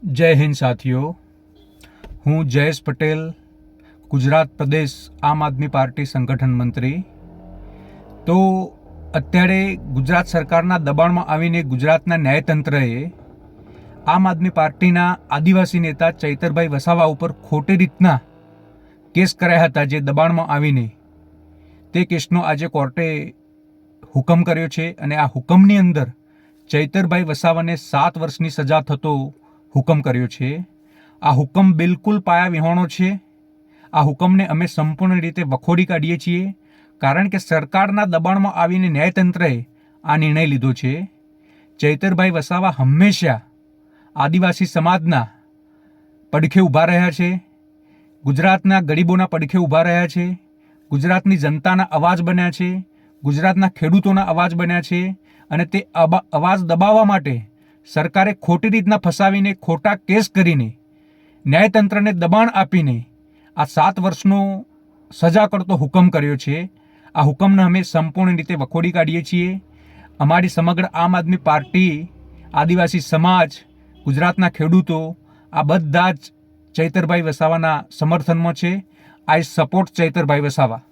જય હિન્દ સાથીઓ, હું જયેશ પટેલ, ગુજરાત પ્રદેશ આમ આદમી પાર્ટી સંગઠન મંત્રી. તો અત્યારે ગુજરાત સરકારના દબાણમાં આવીને ગુજરાતના ન્યાયતંત્રએ આમ આદમી પાર્ટીના આદિવાસી નેતા ચૈતરભાઈ વસાવા ઉપર ખોટી રીતના કેસ કર્યા હતા. જે દબાણમાં આવીને તે કેસનો આજે કોર્ટે હુકમ કર્યો છે અને આ હુકમની અંદર ચૈતરભાઈ વસાવાને 7 વર્ષની સજા થતો હુકમ કર્યો છે. આ હુકમ બિલકુલ પાયા વિહોણો છે. આ હુકમને અમે સંપૂર્ણ રીતે વખોડી કાઢીએ છીએ, કારણ કે સરકારના દબાણમાં આવીને ન્યાયતંત્રએ આ નિર્ણય લીધો છે. ચૈતરભાઈ વસાવા હંમેશા આદિવાસી સમાજના પડખે ઊભા રહ્યા છે, ગુજરાતના ગરીબોના પડખે ઊભા રહ્યા છે, ગુજરાતની જનતાના અવાજ બન્યા છે, ગુજરાતના ખેડૂતોના અવાજ બન્યા છે. અને તે અવાજ દબાવવા માટે સરકારે ખોટી રીતના ફસાવીને, ખોટા કેસ કરીને, ન્યાયતંત્રને દબાણ આપીને આ 7 વર્ષનો સજા કરતો હુકમ કર્યો છે. આ હુકમને અમે સંપૂર્ણ રીતે વખોડી કાઢીએ છીએ. અમારી સમગ્ર આમ આદમી પાર્ટી, આદિવાસી સમાજ, ગુજરાતના ખેડૂતો આ બધા જ ચૈતરભાઈ વસાવાના સમર્થનમાં છે. આઈ સપોર્ટ ચૈતરભાઈ વસાવા.